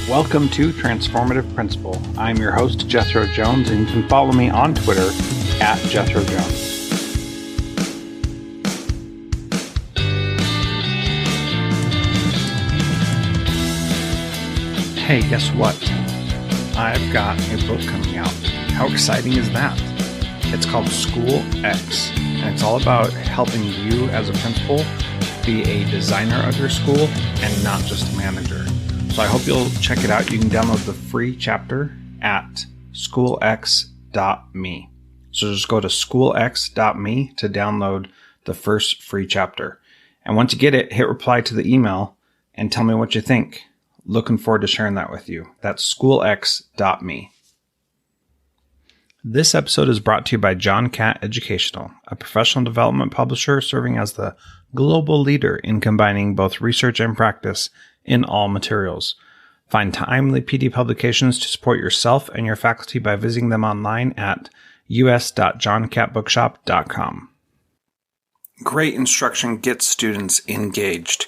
Welcome to Transformative Principal. I'm your host, Jethro Jones, and you can follow me on Twitter at Jethro Jones. Hey, guess what? I've got a book coming out. How exciting is that? It's called School X, and it's all about helping you as a principal be a designer of your school and not just a manager. So I hope you'll check it out. You can download the free chapter at schoolx.me. So just go to schoolx.me to download the first free chapter. And once you get it, hit reply to the email and tell me what you think. Looking forward to sharing that with you. That's schoolx.me. This episode is brought to you by John Catt Educational, a professional development publisher serving as the global leader in combining both research and practice in all materials. Find timely PD publications to support yourself and your faculty by visiting them online at us.johncattbookshop.com. Great instruction gets students engaged.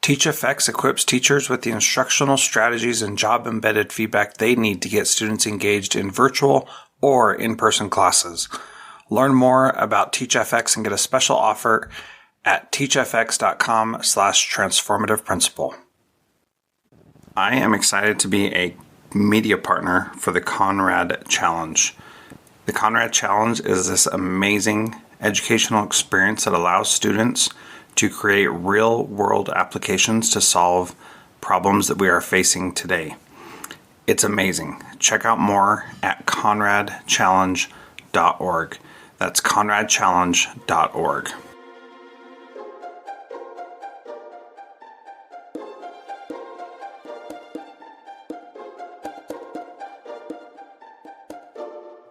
TeachFX equips teachers with the instructional strategies and job-embedded feedback they need to get students engaged in virtual or in-person classes. Learn more about TeachFX and get a special offer at teachfx.com/transformativeprincipal. I am excited to be a media partner for the Conrad Challenge. The Conrad Challenge is this amazing educational experience that allows students to create real-world applications to solve problems that we are facing today. It's amazing. Check out more at conradchallenge.org. That's conradchallenge.org.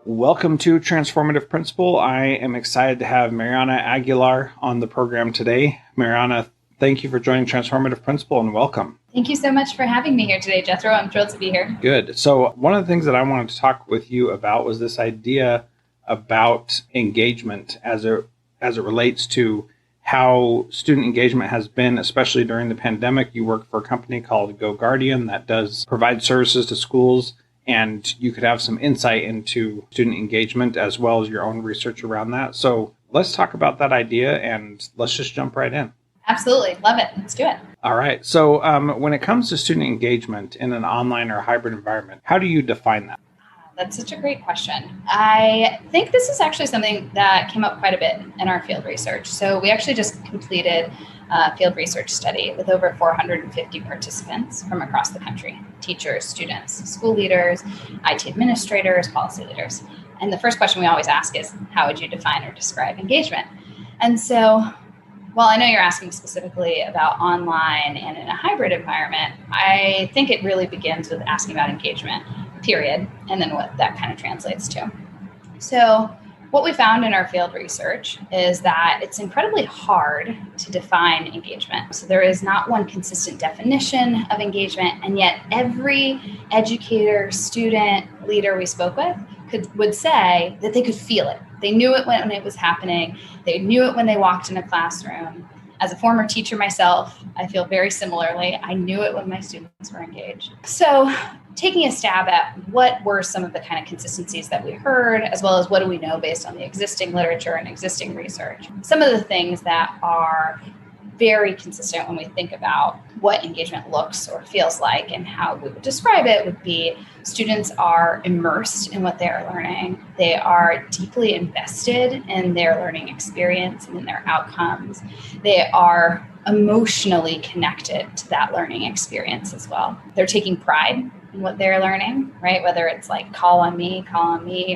Welcome to Transformative Principal. I am excited to have Mariana Aguilar on the program today. Mariana, thank you for joining Transformative Principal and welcome. Thank you so much for having me here today, Jethro. I'm thrilled to be here. Good. So one of the things that I wanted to talk with you about was this idea about engagement as it relates to how student engagement has been, especially during the pandemic. You work for a company called Go Guardian that does provide services to schools, and you could have some insight into student engagement as well as your own research around that. So let's talk about that idea and let's just jump right in. Absolutely. Love it. Let's do it. All right. So when it comes to student engagement in an online or hybrid environment, how do you define that? That's such a great question. I think this is actually something that came up quite a bit in our field research. So we actually just completed a field research study with over 450 participants from across the country: teachers, students, school leaders, IT administrators, policy leaders. And the first question we always ask is, how would you define or describe engagement? And so, while I know you're asking specifically about online and in a hybrid environment, I think it really begins with asking about engagement, period, and then what that kind of translates to. So what we found in our field research is that it's incredibly hard to define engagement. So there is not one consistent definition of engagement, and yet every educator, student, leader we spoke with would say that they could feel it. They knew it when it was happening. They knew it when they walked in a classroom. As a former teacher myself, I feel very similarly. I knew it when my students were engaged. So taking a stab at what were some of the kind of consistencies that we heard, as well as what do we know based on the existing literature and existing research. Some of the things that are very consistent when we think about what engagement looks or feels like and how we would describe it would be students are immersed in what they are learning. They are deeply invested in their learning experience and in their outcomes. They are emotionally connected to that learning experience as well. They're taking pride in what they're learning, right? Whether it's like call on me,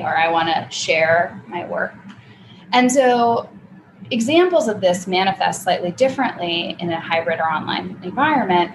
or I want to share my work. And so examples of this manifest slightly differently in a hybrid or online environment,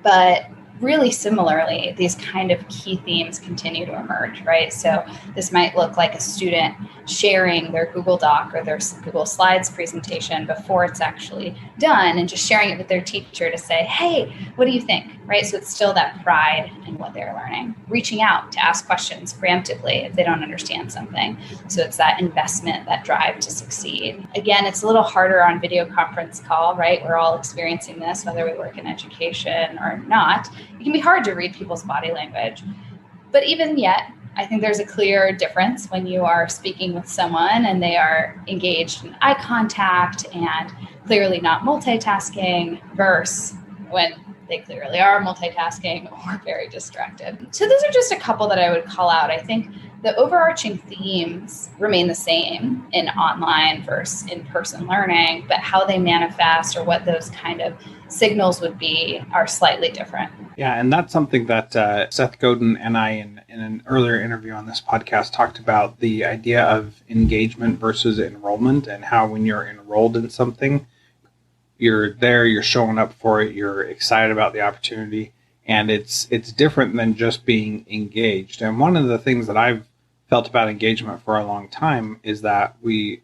but really similarly, these kind of key themes continue to emerge, right? So this might look like a student sharing their Google Doc or their Google Slides presentation before it's actually done and just sharing it with their teacher to say, hey, what do you think? Right? So it's still that pride in what they're learning. Reaching out to ask questions preemptively if they don't understand something. So it's that investment, that drive to succeed. Again, it's a little harder on video conference call, right? We're all experiencing this, whether we work in education or not. It can be hard to read people's body language. But even yet, I think there's a clear difference when you are speaking with someone and they are engaged in eye contact and clearly not multitasking versus when they clearly are multitasking or very distracted. So those are just a couple that I would call out. I think the overarching themes remain the same in online versus in-person learning, but how they manifest or what those kind of signals would be are slightly different. Yeah, and that's something that Seth Godin and I, in an earlier interview on this podcast, talked about the idea of engagement versus enrollment, and how when you're enrolled in something, you're there, you're showing up for it, you're excited about the opportunity, and it's different than just being engaged. And one of the things that I've felt about engagement for a long time is that we,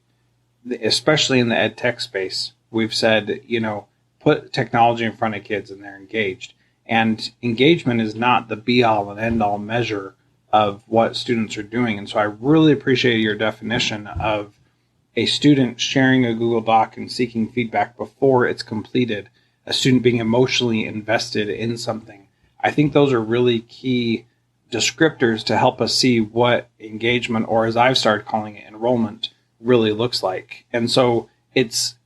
especially in the ed tech space, we've said, put technology in front of kids and they're engaged. And engagement is not the be-all and end-all measure of what students are doing. And so I really appreciate your definition of a student sharing a Google Doc and seeking feedback before it's completed, a student being emotionally invested in something. I think those are really key descriptors to help us see what engagement, or as I've started calling it, enrollment, really looks like. And so it's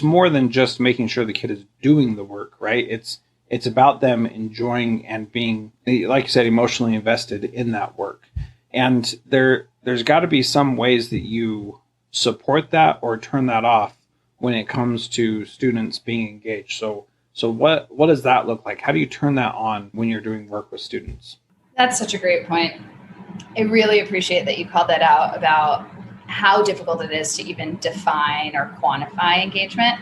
more than just making sure the kid is doing the work, right? It's about them enjoying and being, like you said, emotionally invested in that work. And there's got to be some ways that you support that or turn that off when it comes to students being engaged. So what does that look like? How do you turn that on when you're doing work with students? That's such a great point. I really appreciate that you called that out about how difficult it is to even define or quantify engagement,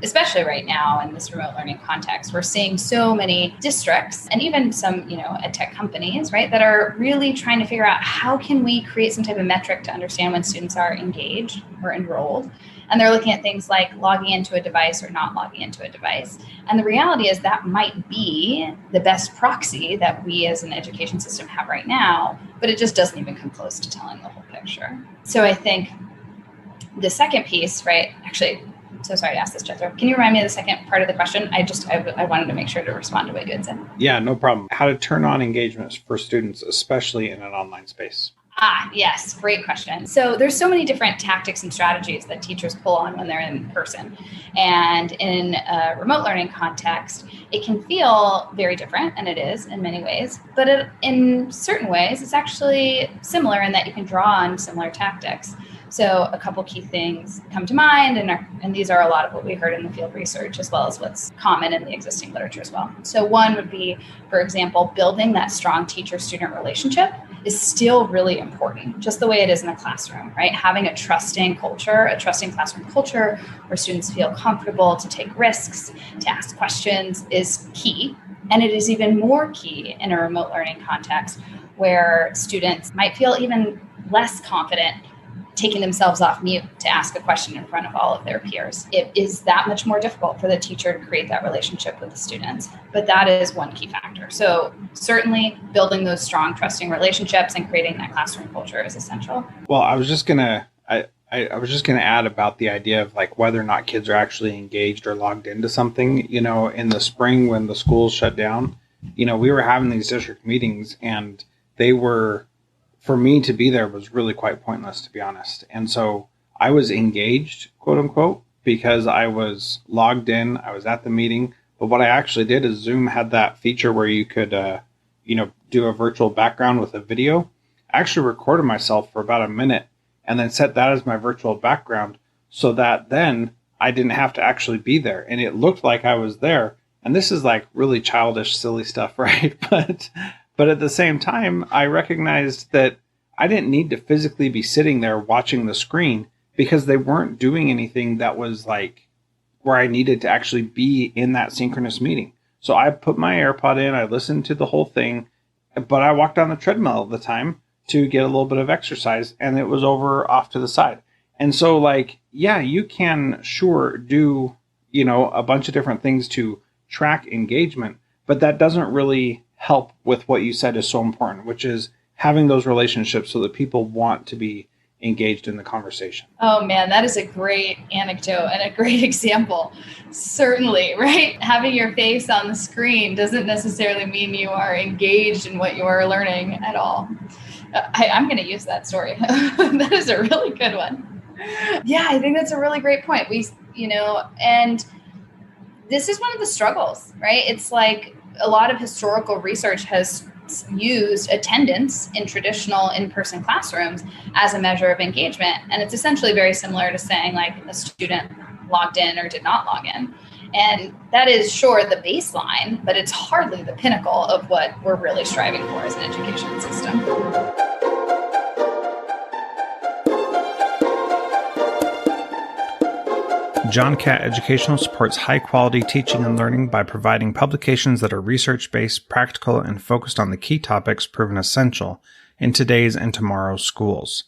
especially right now in this remote learning context. We're seeing so many districts and even some, ed tech companies, right, that are really trying to figure out how can we create some type of metric to understand when students are engaged or enrolled. And they're looking at things like logging into a device or not logging into a device. And the reality is that might be the best proxy that we as an education system have right now, but it just doesn't even come close to telling the whole picture. So I think the second piece, right, actually, so sorry to ask this, Jethro. Can you remind me of the second part of the question? I wanted to make sure to respond to what you had said. Yeah, no problem. How to turn on engagements for students, especially in an online space. Yes. Great question. So there's so many different tactics and strategies that teachers pull on when they're in person. And in a remote learning context, it can feel very different, and it is in many ways. But in certain ways, it's actually similar in that you can draw on similar tactics. So a couple key things come to mind, and these are a lot of what we heard in the field research, as well as what's common in the existing literature as well. So one would be, for example, building that strong teacher-student relationship is still really important, just the way it is in a classroom, right? Having a trusting culture, a trusting classroom culture where students feel comfortable to take risks, to ask questions is key. And it is even more key in a remote learning context where students might feel even less confident taking themselves off mute to ask a question in front of all of their peers. It is that much more difficult for the teacher to create that relationship with the students. But that is one key factor. So certainly building those strong, trusting relationships and creating that classroom culture is essential. Well, I was just gonna add about the idea of like whether or not kids are actually engaged or logged into something. In the spring when the schools shut down, we were having these district meetings, and they were, for me to be there was really quite pointless, to be honest. And so I was engaged, quote unquote, because I was logged in, I was at the meeting. But what I actually did is Zoom had that feature where you could, do a virtual background with a video. I actually recorded myself for about a minute and then set that as my virtual background so that then I didn't have to actually be there. And it looked like I was there. And this is like really childish, silly stuff, right? But at the same time, I recognized that I didn't need to physically be sitting there watching the screen because they weren't doing anything that was like where I needed to actually be in that synchronous meeting. So I put my AirPod in, I listened to the whole thing, but I walked on the treadmill all the time to get a little bit of exercise, and it was over off to the side. And so, like, yeah, you can sure do, a bunch of different things to track engagement, but that doesn't really help with what you said is so important, which is having those relationships so that people want to be engaged in the conversation. Oh man, that is a great anecdote and a great example. Certainly, right? Having your face on the screen doesn't necessarily mean you are engaged in what you are learning at all. I'm going to use that story. That is a really good one. Yeah, I think that's a really great point. And this is one of the struggles, right? It's like a lot of historical research has used attendance in traditional in-person classrooms as a measure of engagement. And it's essentially very similar to saying like a student logged in or did not log in. And that is sure the baseline, but it's hardly the pinnacle of what we're really striving for as an education system. John Catt Educational supports high-quality teaching and learning by providing publications that are research-based, practical, and focused on the key topics proven essential in today's and tomorrow's schools.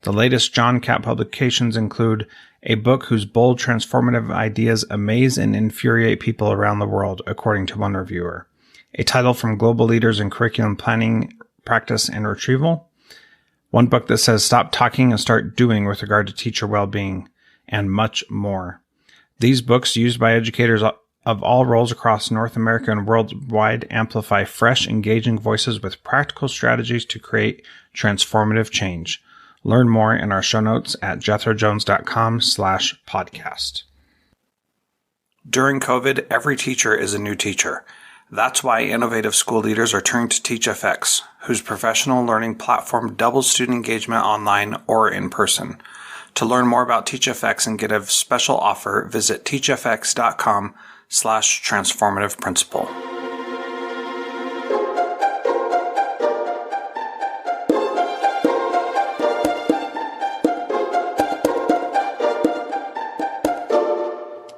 The latest John Catt publications include a book whose bold, transformative ideas amaze and infuriate people around the world, according to one reviewer, a title from global leaders in curriculum planning, practice, and retrieval, one book that says stop talking and start doing with regard to teacher well-being, and much more. These books, used by educators of all roles across North America and worldwide, amplify fresh, engaging voices with practical strategies to create transformative change. Learn more in our show notes at jethrojones.com/podcast. During COVID, every teacher is a new teacher. That's why innovative school leaders are turning to TeachFX, whose professional learning platform doubles student engagement online or in person. To learn more about TeachFX and get a special offer, visit teachfx.com/transformative principal.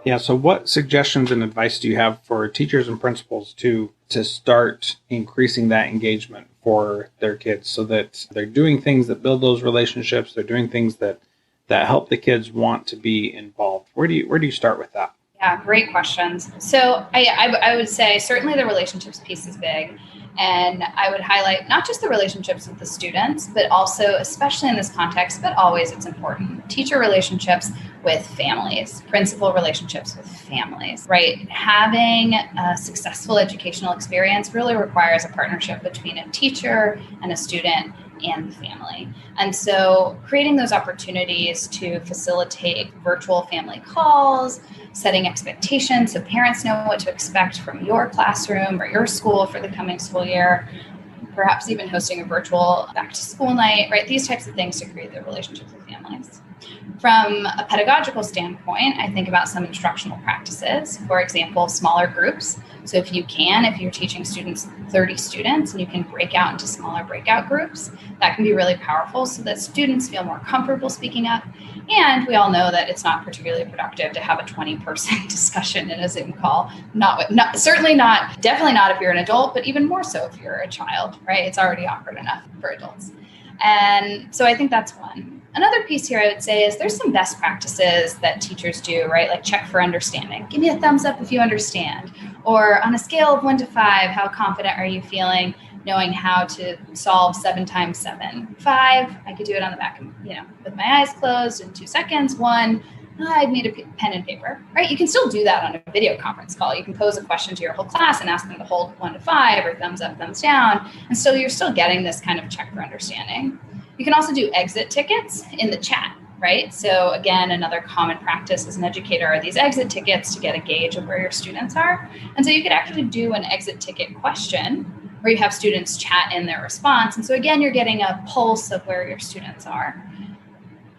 Yeah, so what suggestions and advice do you have for teachers and principals to start increasing that engagement for their kids so that they're doing things that build those relationships, they're doing things that help the kids want to be involved? Where do you start with that? Yeah, great questions. So I would say certainly the relationships piece is big. And I would highlight not just the relationships with the students, but also, especially in this context, but always it's important, teacher relationships with families, principal relationships with families, right? Having a successful educational experience really requires a partnership between a teacher and a student and the family. And so creating those opportunities to facilitate virtual family calls, setting expectations so parents know what to expect from your classroom or your school for the coming school year, perhaps even hosting a virtual back to school night, right? These types of things to create the relationships with families. From a pedagogical standpoint, I think about some instructional practices, for example, smaller groups. So if you're teaching 30 students and you can break out into smaller breakout groups, that can be really powerful so that students feel more comfortable speaking up. And we all know that it's not particularly productive to have a 20-person discussion in a Zoom call. Definitely not if you're an adult, but even more so if you're a child, right? It's already awkward enough for adults. And so I think that's one. Another piece here I would say is there's some best practices that teachers do, right? Like check for understanding. Give me a thumbs up if you understand. Or on a scale of 1 to 5, how confident are you feeling knowing how to solve 7 times 7? 5, I could do it on the back, with my eyes closed in 2 seconds. 1, I'd need a pen and paper, right? You can still do that on a video conference call. You can pose a question to your whole class and ask them to hold 1 to 5 or thumbs up, thumbs down. And so you're still getting this kind of check for understanding. You can also do exit tickets in the chat, right? So again, another common practice as an educator are these exit tickets to get a gauge of where your students are. And so you could actually do an exit ticket question where you have students chat in their response. And so again, you're getting a pulse of where your students are.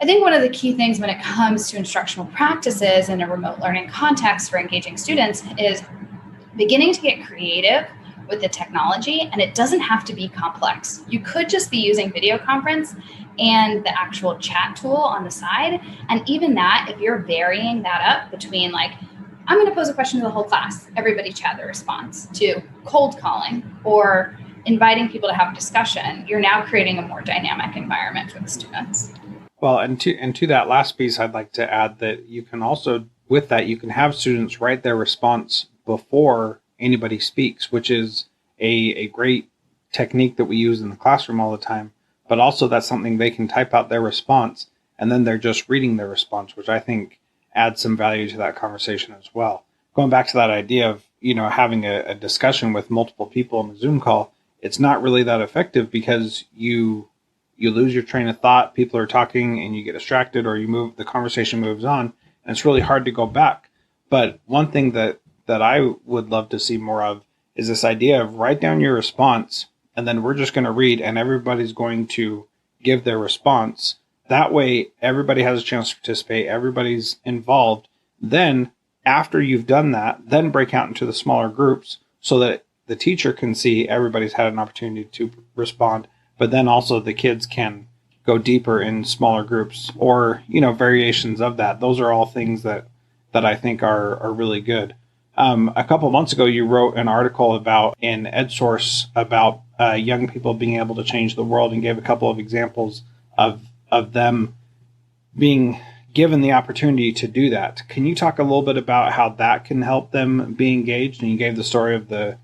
I think one of the key things when it comes to instructional practices in a remote learning context for engaging students is beginning to get creative with the technology, and it doesn't have to be complex. You could just be using video conference and the actual chat tool on the side. And even that, if you're varying that up between like, I'm going to pose a question to the whole class, everybody chat their response, to cold calling or inviting people to have a discussion, you're now creating a more dynamic environment for the students. Well, and to that last piece, I'd like to add that you can also, with that, you can have students write their response before anybody speaks, which is a great technique that we use in the classroom all the time. But also that's something they can type out their response, and then they're just reading their response, which I think adds some value to that conversation as well. Going back to that idea of, having a discussion with multiple people in a Zoom call, it's not really that effective because you lose your train of thought. People are talking and you get distracted, or the conversation moves on, and it's really hard to go back. But one thing that I would love to see more of is this idea of write down your response, and then we're just going to read, and everybody's going to give their response. That way, everybody has a chance to participate. Everybody's involved. Then after you've done that, then break out into the smaller groups so that the teacher can see everybody's had an opportunity to respond. But then also the kids can go deeper in smaller groups, or, variations of that. Those are all things that I think are really good. A couple months ago, you wrote an article in EdSource about young people being able to change the world, and gave a couple of examples of them being given the opportunity to do that. Can you talk a little bit about how that can help them be engaged? And you gave the story of the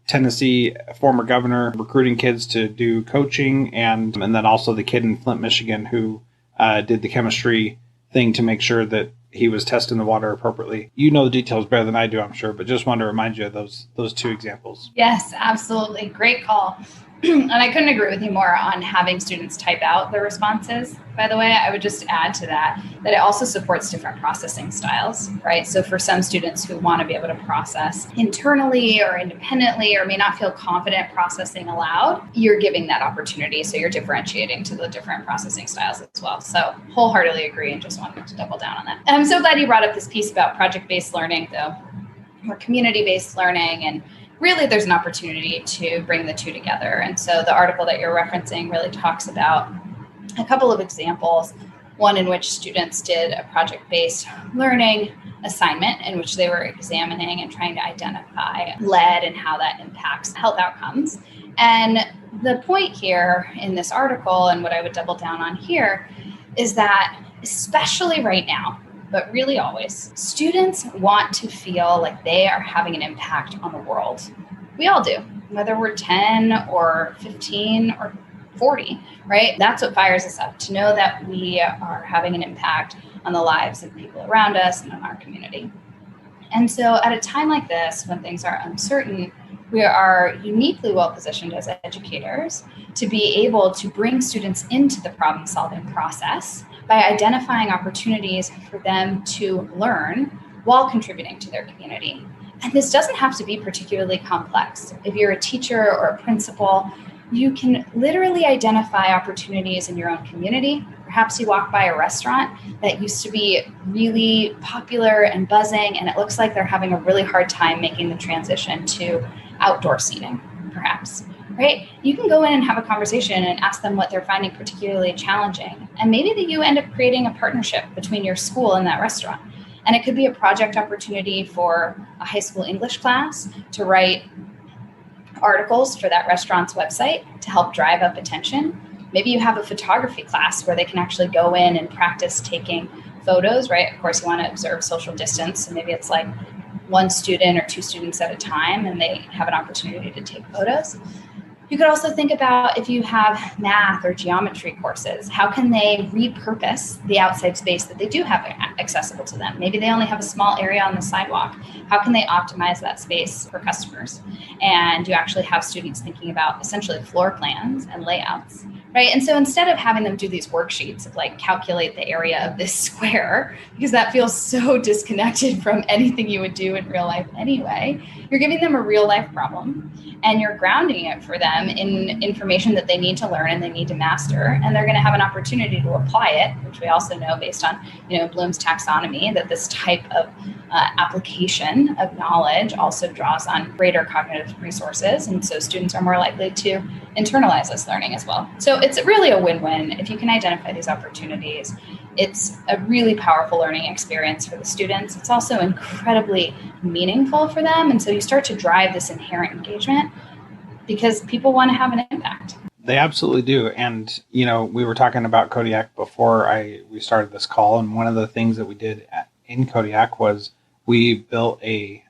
Tennessee former governor recruiting kids to do coaching, and then also the kid in Flint, Michigan, who did the chemistry thing to make sure that he was testing the water appropriately. You know the details better than I do, I'm sure, but just wanted to remind you of those two examples. Yes, absolutely. Great call. And I couldn't agree with you more on having students type out their responses. By the way, I would just add to that it also supports different processing styles, right? So for some students who want to be able to process internally or independently, or may not feel confident processing aloud, you're giving that opportunity. So you're differentiating to the different processing styles as well. So wholeheartedly agree, and just wanted to double down on that. And I'm so glad you brought up this piece about project-based learning, though, or community-based learning. And really, there's an opportunity to bring the two together. And so the article that you're referencing really talks about a couple of examples, one in which students did a project-based learning assignment in which they were examining and trying to identify lead and how that impacts health outcomes. And the point here in this article, and what I would double down on here, is that especially right now, but really always, students want to feel like they are having an impact on the world. We all do, whether we're 10 or 15 or 40, right? That's what fires us up, to know that we are having an impact on the lives of people around us and in our community. And so at a time like this, when things are uncertain, we are uniquely well positioned as educators to be able to bring students into the problem-solving process by identifying opportunities for them to learn while contributing to their community. And this doesn't have to be particularly complex. If you're a teacher or a principal, you can literally identify opportunities in your own community. Perhaps you walk by a restaurant that used to be really popular and buzzing, and it looks like they're having a really hard time making the transition to outdoor seating, perhaps. Right? You can go in and have a conversation and ask them what they're finding particularly challenging. And maybe that you end up creating a partnership between your school and that restaurant. And it could be a project opportunity for a high school English class to write articles for that restaurant's website to help drive up attention. Maybe you have a photography class where they can actually go in and practice taking photos, right? Of course, you want to observe social distance. So maybe it's like one student or two students at a time, and they have an opportunity to take photos. You could also think about, if you have math or geometry courses, how can they repurpose the outside space that they do have accessible to them? Maybe they only have a small area on the sidewalk. How can they optimize that space for customers? And you actually have students thinking about essentially floor plans and layouts, right? And so instead of having them do these worksheets of like calculate the area of this square, because that feels so disconnected from anything you would do in real life anyway, you're giving them a real life problem and you're grounding it for them in information that they need to learn and they need to master. And they're going to have an opportunity to apply it, which we also know based on, Bloom's taxonomy, that this type of application of knowledge also draws on greater cognitive resources. And so students are more likely to internalize this learning as well. So it's really a win-win. If you can identify these opportunities, it's a really powerful learning experience for the students. It's also incredibly meaningful for them. And so you start to drive this inherent engagement. because people want to have an impact. They absolutely do. And, we were talking about Kodiak before we started this call. And one of the things that we did in Kodiak was we built a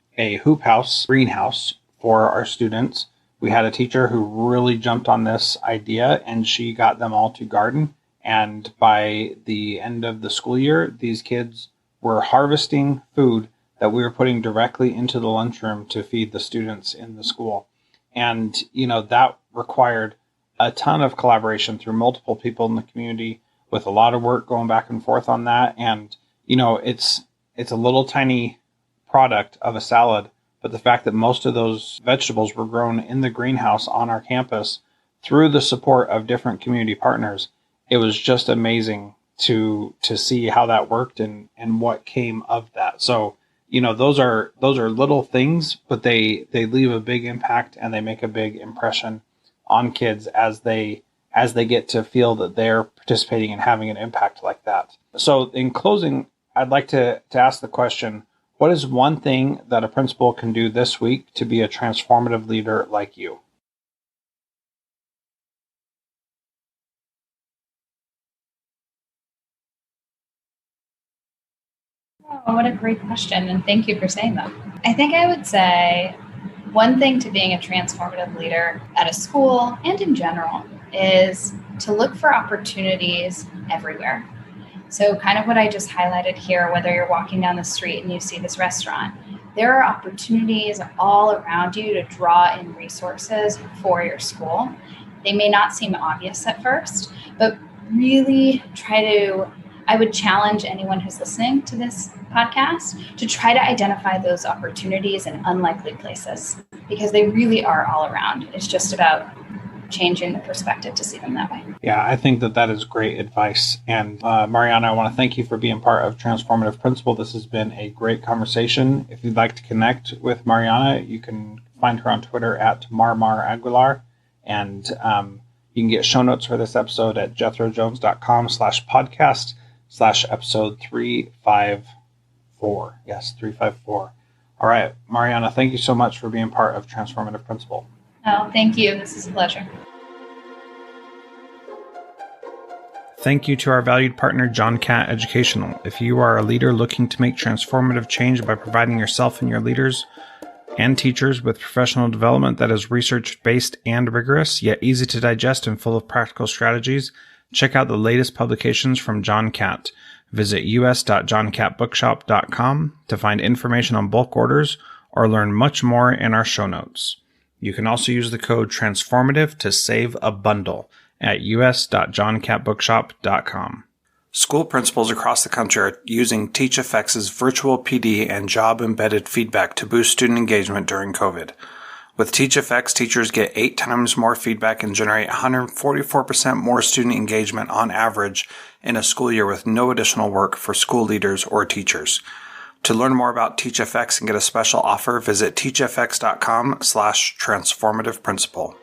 hoop house, greenhouse for our students. We had a teacher who really jumped on this idea, and she got them all to garden. And by the end of the school year, these kids were harvesting food that we were putting directly into the lunchroom to feed the students in the school. And, that required a ton of collaboration through multiple people in the community, with a lot of work going back and forth on that. And, it's a little tiny product of a salad, but the fact that most of those vegetables were grown in the greenhouse on our campus through the support of different community partners, it was just amazing to see how that worked and what came of that. So, those are little things, but they leave a big impact, and they make a big impression on kids as they get to feel that they're participating and having an impact like that. So in closing, I'd like to ask the question, what is one thing that a principal can do this week to be a transformative leader like you? Oh, what a great question. And thank you for saying that. I think I would say one thing to being a transformative leader at a school and in general is to look for opportunities everywhere. So kind of what I just highlighted here, whether you're walking down the street and you see this restaurant, there are opportunities all around you to draw in resources for your school. They may not seem obvious at first, but really I would challenge anyone who's listening to this podcast to try to identify those opportunities in unlikely places, because they really are all around. It's just about changing the perspective to see them that way. Yeah, I think that is great advice. And Mariana, I want to thank you for being part of Transformative Principal. This has been a great conversation. If you'd like to connect with Mariana, you can find her on Twitter at @MarMarAguilar. And you can get show notes for this episode at jethrojones.com/podcast/episode 354. Yes, 354. All right, Mariana, thank you so much for being part of Transformative Principal. Oh, thank you. This is a pleasure. Thank you to our valued partner, John Catt Educational. If you are a leader looking to make transformative change by providing yourself and your leaders and teachers with professional development that is research-based and rigorous, yet easy to digest and full of practical strategies, check out the latest publications from John Catt. Visit us.johncattbookshop.com to find information on bulk orders or learn much more in our show notes. You can also use the code TRANSFORMATIVE to save a bundle at us.johncattbookshop.com. School principals across the country are using TeachFX's virtual PD and job-embedded feedback to boost student engagement during COVID. With TeachFX, teachers get 8 times more feedback and generate 144% more student engagement on average in a school year with no additional work for school leaders or teachers. To learn more about TeachFX and get a special offer, visit teachfx.com/transformativeprincipal.